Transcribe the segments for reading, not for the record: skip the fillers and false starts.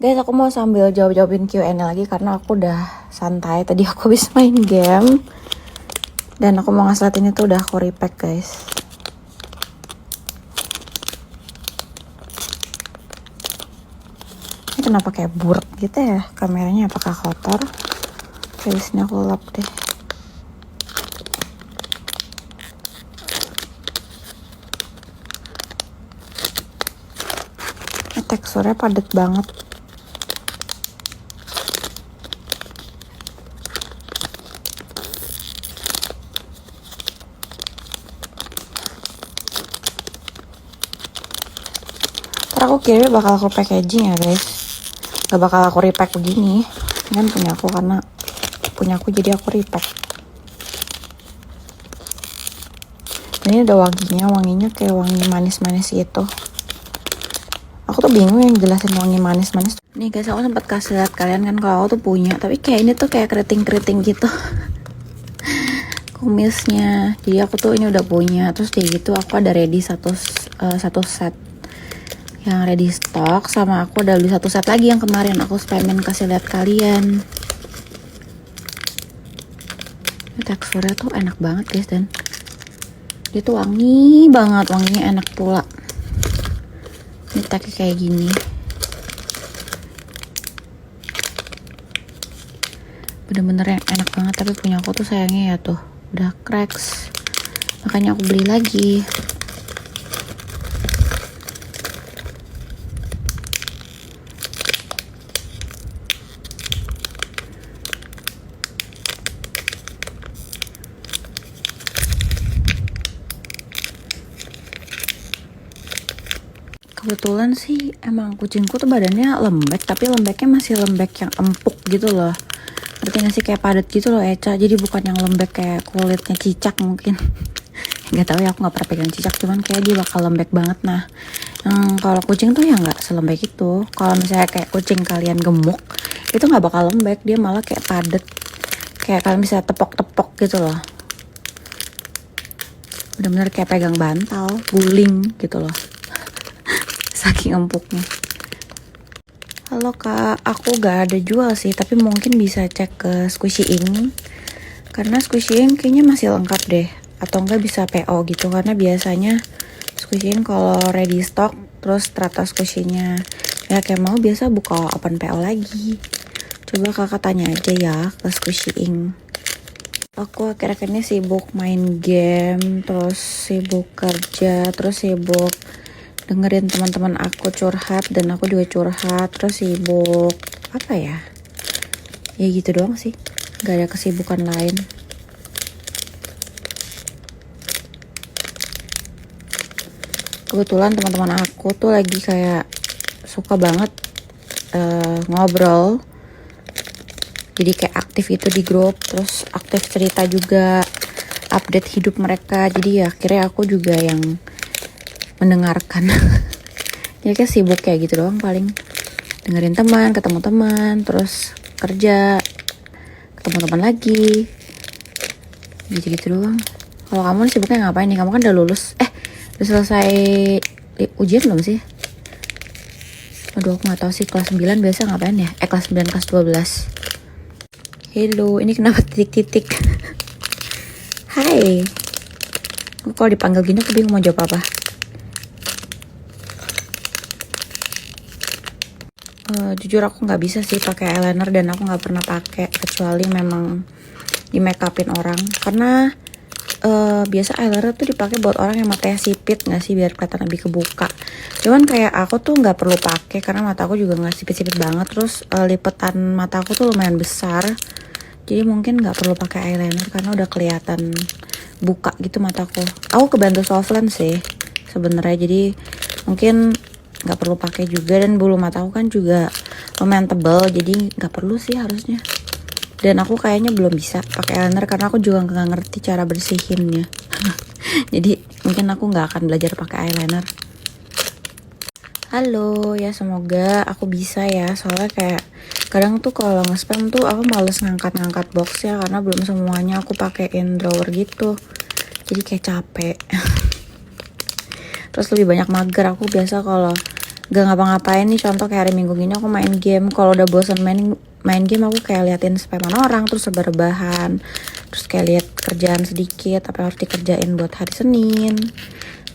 Guys, aku mau sambil jawab-jawabin Q&A lagi karena aku udah santai. Tadi aku habis main game dan aku mau ngasih ini tuh udah aku repack, guys. Ini kenapa kayak buruk gitu ya kameranya? Apakah kotor? Oke, di sini aku lap deh. Ini teksturnya padat banget. Ntar aku kira bakal aku packaging ya, guys. Gak bakal aku repack begini. Ini kan punya aku karena punya aku jadi aku repack. Ini ada wanginya kayak wangi manis-manis gitu. Aku tuh bingung yang jelasin wangi manis-manis. Nih guys, aku sempat kasih lihat kalian kan kalau aku tuh punya, tapi kayak ini tuh kayak keriting-keriting gitu. Kumisnya. Jadi aku tuh ini udah punya. Terus kayak gitu aku ada ready satu set yang ready stock, sama aku ada beli satu set lagi yang kemarin aku spamin kasih lihat kalian. Ini teksturnya tuh enak banget guys, dan dia tuh wangi banget, wanginya enak pula. Ini tagnya kayak gini. Bener-bener yang enak banget, tapi punya aku tuh sayangnya ya tuh udah cracks. Makanya aku beli lagi. Kebetulan sih emang kucingku tuh badannya lembek, tapi lembeknya masih lembek yang empuk gitu loh. Ngerti gak sih, kayak padat gitu loh Eca. Jadi bukan yang lembek kayak kulitnya cicak mungkin. Gak tahu ya, aku gak pernah pegang cicak, cuman kayak dia bakal lembek banget. Nah, kalau kucing tuh ya gak selembek itu. Kalau misalnya kayak kucing kalian gemuk, itu gak bakal lembek, dia malah kayak padat. Kayak kalian bisa tepok-tepok gitu loh. Bener-bener kayak pegang bantal, guling gitu loh. Saking empuknya. Halo kak, aku gak ada jual sih, tapi mungkin bisa cek ke Squishy Ink. Karena Squishy Ink kayaknya masih lengkap deh. Atau enggak bisa PO gitu, karena biasanya Squishy Ink kalau ready stock, terus strata Squishy-nya ya kayak mau biasa buka open PO lagi. Coba kakak tanya aja ya ke Squishy Ink. Aku akhir-akhir ini sibuk main game, terus sibuk kerja, terus sibuk dengerin teman-teman aku curhat, dan aku juga curhat, terus sibuk apa ya gitu doang sih, gak ada kesibukan lain. Kebetulan teman-teman aku tuh lagi kayak suka banget ngobrol, jadi kayak aktif itu di grup, terus aktif cerita juga, update hidup mereka. Jadi ya akhirnya aku juga yang mendengarkan. Ya kayak sibuk kayak gitu doang, paling dengerin teman, ketemu teman, terus kerja, ketemu teman lagi, gitu-gitu doang. Kalau kamu sibuknya ngapain nih? Kamu kan udah lulus, udah selesai ujian belum sih? Aduh, aku nggak tahu sih kelas 9 biasa ngapain ya? Kelas 9, kelas 12. Hello, ini kenapa titik-titik? Hai. Kalau dipanggil gini aku bingung mau jawab apa. Jujur aku nggak bisa sih pakai eyeliner, dan aku nggak pernah pakai kecuali memang di make upin orang, karena biasa eyeliner tuh dipakai buat orang yang matanya sipit nggak sih, biar kelihatan lebih kebuka. Cuman kayak aku tuh nggak perlu pakai karena mata aku juga nggak sipit-sipit banget, terus lipetan mata aku tuh lumayan besar, jadi mungkin nggak perlu pakai eyeliner karena udah kelihatan buka gitu mataku. Aku kebantu soft lens sih sebenarnya, jadi mungkin nggak perlu pakai juga, dan bulu mata aku kan juga lumayan tebal, jadi nggak perlu sih harusnya. Dan aku kayaknya belum bisa pakai eyeliner karena aku juga nggak ngerti cara bersihinnya. Jadi mungkin aku nggak akan belajar pakai eyeliner. Halo ya, semoga aku bisa ya, soalnya kayak kadang tuh kalau nge-spam tuh aku males ngangkat-ngangkat box ya, karena belum semuanya aku pakein drawer gitu, jadi kayak capek. Terus lebih banyak mager. Aku biasa kalau gak ngapa-ngapain nih. Contoh kayak hari Minggu gini aku main game. Kalau udah bosan main game, aku kayak liatin spaman orang, terus rebahan, terus kayak lihat kerjaan sedikit apa yang harus dikerjain buat hari Senin.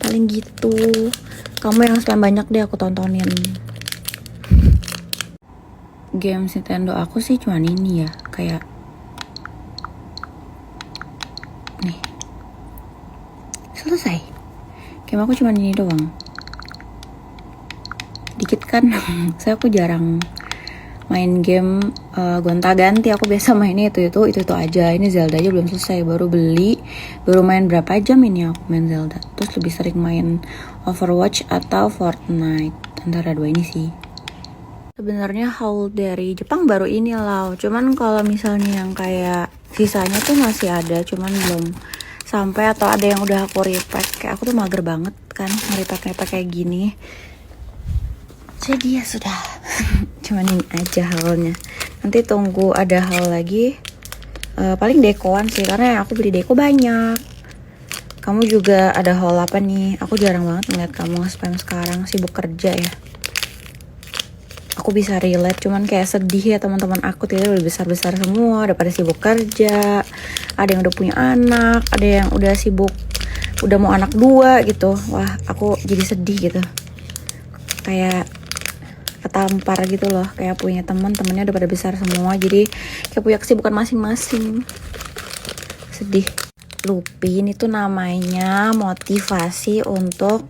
Paling gitu. Kamu yang spam banyak deh aku tontonin. Game Nintendo aku sih cuman ini ya, kayak nih. Selesai. Game aku cuman ini doang. Dikit kan. Saya aku jarang main game gonta-ganti. Aku biasa mainnya itu aja. Ini Zelda aja belum selesai, baru beli, baru main berapa jam ini aku main Zelda. Terus lebih sering main Overwatch atau Fortnite, antara dua ini sih. Sebenarnya haul dari Jepang baru ini lah. Cuman kalau misalnya yang kayak sisanya tuh masih ada, cuman belum sampai atau ada yang udah aku repack. Kayak aku tuh mager banget kan nge-repack kayak gini. Jadi ya sudah. Cuman ini aja haulnya. Nanti tunggu ada haul lagi. Paling dekoan sih, karena aku beli deko banyak. Kamu juga ada haul apa nih? Aku jarang banget ngeliat kamu nge-spam sekarang, sibuk kerja ya. Aku bisa relate, cuman kayak sedih ya teman-teman aku tuh udah besar-besar semua, udah pada sibuk kerja. Ada yang udah punya anak, ada yang udah sibuk, udah mau anak 2 gitu. Wah, aku jadi sedih gitu. Kayak ketampar gitu loh, kayak punya teman-temannya udah pada besar semua, jadi kayak punya kesibukan masing-masing. Sedih. Lupin itu namanya motivasi untuk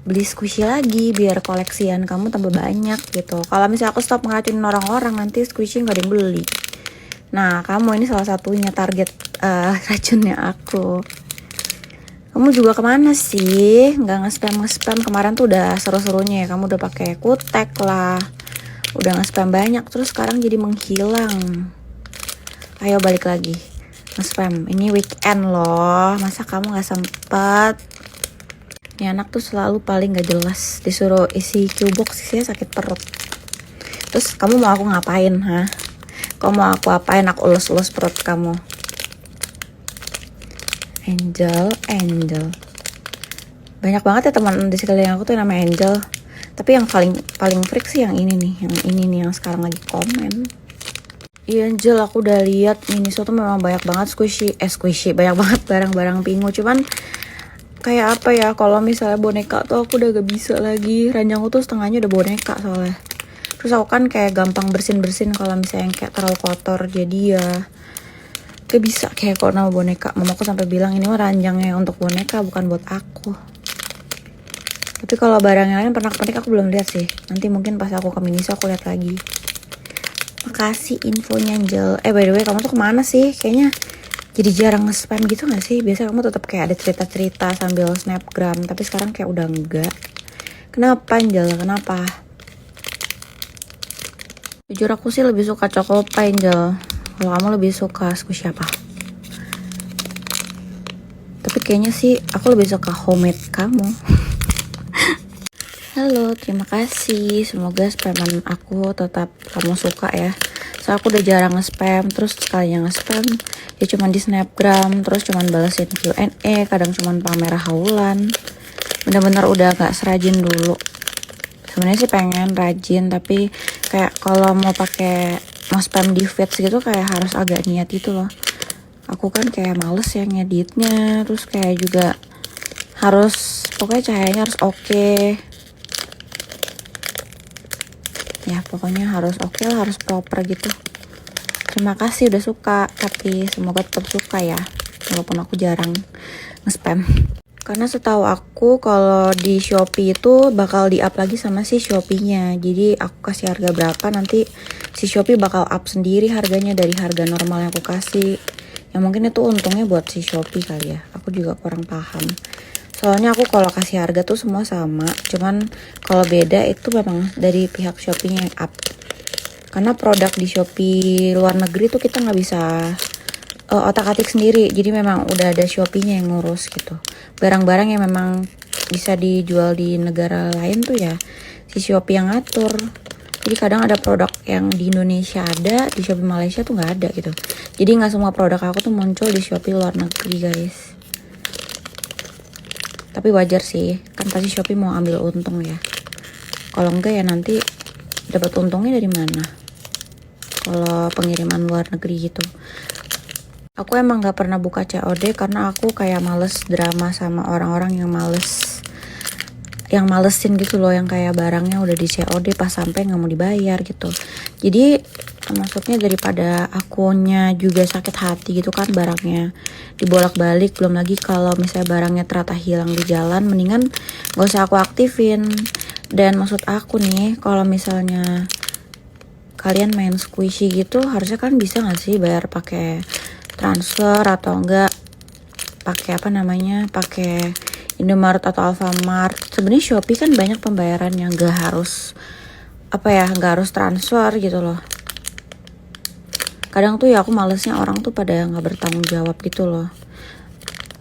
beli squishy lagi biar koleksian kamu tambah banyak gitu. Kalau misalnya aku stop ngeracunin orang-orang, nanti squishy nggak ada yang beli. Nah, kamu ini salah satunya target racunnya aku. Kamu juga kemana sih? Nggak nge-spam kemarin tuh udah seru-serunya ya. Kamu udah pakai kutek lah, udah nge-spam banyak, terus sekarang jadi menghilang. Ayo balik lagi nge-spam. Ini weekend loh, masa kamu nggak sempet? Ini anak tuh selalu paling gak jelas. Disuruh isi Q-box isinya sakit perut. Terus kamu mau aku ngapain, ha? Kamu mau aku apain? Aku ulus-ulus perut kamu. Angel. Banyak banget ya teman di sekeliling aku tuh yang namanya Angel. Tapi yang paling freak sih yang ini nih. Yang ini nih yang sekarang lagi komen. Iya Angel, aku udah lihat Miniso tuh memang banyak banget squishy. Banyak banget barang-barang Pingu. Cuman kayak apa ya, kalau misalnya boneka tuh aku udah gak bisa lagi. Ranjangku tuh setengahnya udah boneka soalnya. Terus aku kan kayak gampang bersin-bersin kalau misalnya yang kayak terlalu kotor. Jadi ya gak bisa kayak kalau nama boneka. Mamaku sampai bilang ini mah ranjangnya untuk boneka, bukan buat aku. Tapi kalau barang yang lain pernak-pernik aku belum lihat sih. Nanti mungkin pas aku ke Miniso aku lihat lagi. Makasih infonya Angel. By the way, kamu tuh kemana sih? Kayaknya jadi jarang nge-spam gitu gak sih? Biasa kamu tetap kayak ada cerita-cerita sambil snapgram, tapi sekarang kayak udah enggak. Kenapa Angel? Kenapa? Jujur aku sih lebih suka Choco Pie Angel. Kalau kamu lebih suka squishy apa? Tapi kayaknya sih aku lebih suka homemade kamu. Halo, terima kasih. Semoga spaman aku tetap kamu suka ya. So aku udah jarang nge-spam, terus sekalinya nge-spam ya cuman di snapgram, terus cuman balesin Q&A, kadang cuman pamer haulan. Bener-bener udah gak serajin dulu. Sebenarnya sih pengen rajin, tapi kayak kalau mau mau spam di feeds gitu kayak harus agak niat gitu loh. Aku kan kayak males ya ngeditnya, terus kayak juga harus pokoknya cahayanya harus oke. Ya pokoknya harus oke lah, harus proper gitu. Terima kasih udah suka, tapi semoga tetap suka ya, walaupun aku jarang nge-spam. Karena setahu aku kalau di Shopee itu bakal di-up lagi sama si Shopee-nya. Jadi aku kasih harga berapa, nanti si Shopee bakal up sendiri harganya dari harga normal yang aku kasih. Ya mungkin itu untungnya buat si Shopee kali ya, aku juga kurang paham. Soalnya aku kalau kasih harga tuh semua sama, cuman kalau beda itu memang dari pihak Shopee-nya yang up. Karena produk di Shopee luar negeri tuh kita nggak bisa otak-atik sendiri, jadi memang udah ada Shopee-nya yang ngurus gitu. Barang-barang yang memang bisa dijual di negara lain tuh ya si Shopee yang ngatur. Jadi kadang ada produk yang di Indonesia ada, di Shopee Malaysia tuh nggak ada gitu. Jadi nggak semua produk aku tuh muncul di Shopee luar negeri guys. Tapi wajar sih, kan pasti Shopee mau ambil untung ya. Kalau enggak ya nanti dapat untungnya dari mana kalau pengiriman luar negeri gitu. Aku emang gak pernah buka COD karena aku kayak males drama sama orang-orang yang malesin gitu loh, yang kayak barangnya udah di COD pas sampai nggak mau dibayar gitu. Jadi maksudnya daripada akunya juga sakit hati gitu kan, barangnya dibolak-balik, belum lagi kalau misalnya barangnya ternyata hilang di jalan, mendingan gak usah aku aktifin. Dan maksud aku nih, kalau misalnya kalian main squishy gitu, harusnya kan bisa gak sih bayar pakai transfer atau enggak pakai pakai Indomaret atau Alfamart. Sebenarnya Shopee kan banyak pembayaran yang gak harus transfer gitu loh. Kadang tuh ya aku malesnya orang tuh pada nggak bertanggung jawab gitu loh.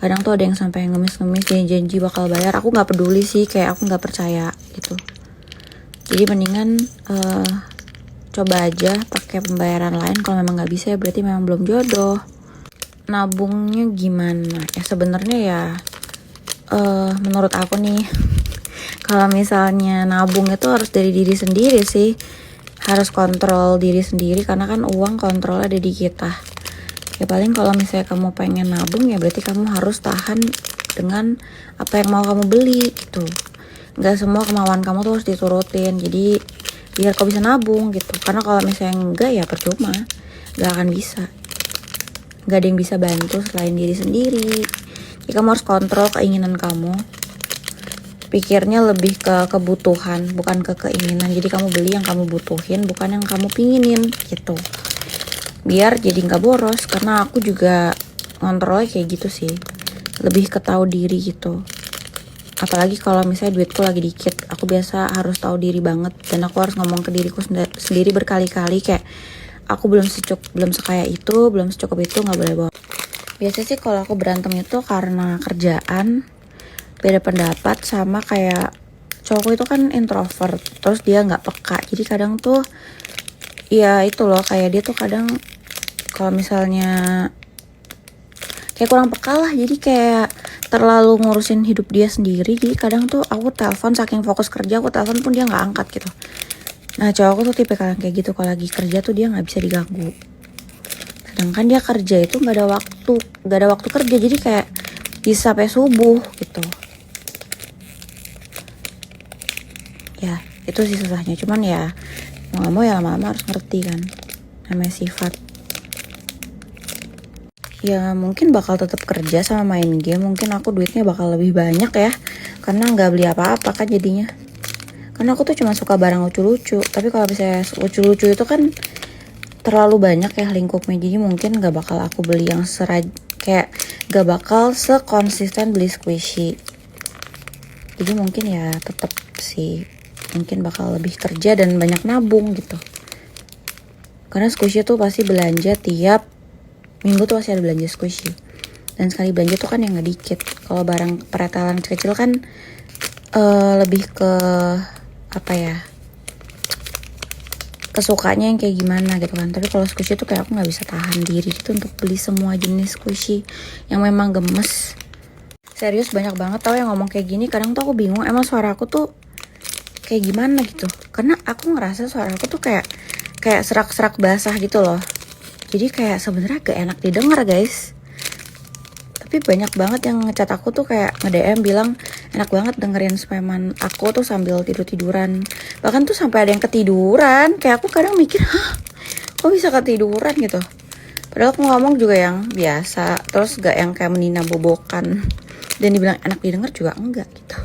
Kadang tuh ada yang sampai ngemis-ngemis janji bakal bayar. Aku nggak peduli sih, kayak aku nggak percaya gitu. Jadi mendingan coba aja pakai pembayaran lain. Kalau memang nggak bisa ya berarti memang belum jodoh. Nabungnya gimana? Ya sebenarnya ya menurut aku nih, kalau misalnya nabung itu harus dari diri sendiri sih. Harus kontrol diri sendiri karena kan uang kontrolnya ada di kita. Ya paling kalau misalnya kamu pengen nabung ya berarti kamu harus tahan dengan apa yang mau kamu beli gitu. Nggak semua kemauan kamu tuh harus diturutin. Jadi biar kau bisa nabung gitu. Karena kalau misalnya enggak ya percuma, nggak akan bisa. Nggak ada yang bisa bantu selain diri sendiri. Jadi kamu harus kontrol keinginan kamu. Pikirnya lebih ke kebutuhan, bukan ke keinginan. Jadi kamu beli yang kamu butuhin, bukan yang kamu pinginin gitu. Biar jadi nggak boros. Karena aku juga kontrolnya kayak gitu sih. Lebih ke tahu diri gitu. Apalagi kalau misalnya duitku lagi dikit, aku biasa harus tahu diri banget. Dan aku harus ngomong ke diriku sendiri berkali-kali kayak, aku belum sekaya itu, belum secukup itu, nggak boleh bohong. Biasanya sih kalau aku berantem itu karena kerjaan, beda pendapat, sama kayak cowokku itu kan introvert, terus dia nggak peka. Jadi kadang tuh ya itu loh, kayak dia tuh kadang kalau misalnya kayak kurang peka lah, jadi kayak terlalu ngurusin hidup dia sendiri. Jadi kadang tuh aku telepon, saking fokus kerja aku telepon pun dia nggak angkat gitu. Nah cowokku tuh tipe kayak gitu, kalau lagi kerja tuh dia nggak bisa diganggu. Sedangkan dia kerja itu nggak ada waktu kerja, jadi kayak bisa sampai subuh gitu. Ya itu sih susahnya, cuman ya mau nggak mau ya lama-lama harus ngerti kan, namanya sifat. Ya mungkin bakal tetap kerja sama main game, mungkin aku duitnya bakal lebih banyak ya, karena nggak beli apa-apa kan jadinya. Karena aku tuh cuma suka barang lucu-lucu, tapi kalau misalnya lucu-lucu itu kan terlalu banyak ya lingkupnya, jadi mungkin gak bakal aku beli yang kayak gak bakal sekonsisten beli squishy. Jadi mungkin ya tetap sih, mungkin bakal lebih kerja dan banyak nabung gitu. Karena squishy tuh pasti belanja tiap minggu tuh pasti ada belanja squishy. Dan sekali belanja tuh kan yang gak dikit. Kalau barang peretelan kecil kan lebih ke kesukanya yang kayak gimana gitu kan. Tapi kalau squishy tuh kayak aku nggak bisa tahan diri gitu untuk beli semua jenis squishy yang memang gemes. Serius banyak banget tau yang ngomong kayak gini. Kadang tuh aku bingung emang suara aku tuh kayak gimana gitu, karena aku ngerasa suara aku tuh kayak serak-serak basah gitu loh. Jadi kayak sebenarnya gak enak didengar guys. Tapi banyak banget yang ngecat aku tuh kayak nge-DM bilang enak banget dengerin speman aku tuh sambil tiduran. Bahkan tuh sampai ada yang ketiduran. Kayak aku kadang mikir, hah, kok bisa ketiduran gitu. Padahal aku ngomong juga yang biasa, terus gak yang kayak menina bobokan. Dan dibilang enak didengar juga enggak gitu.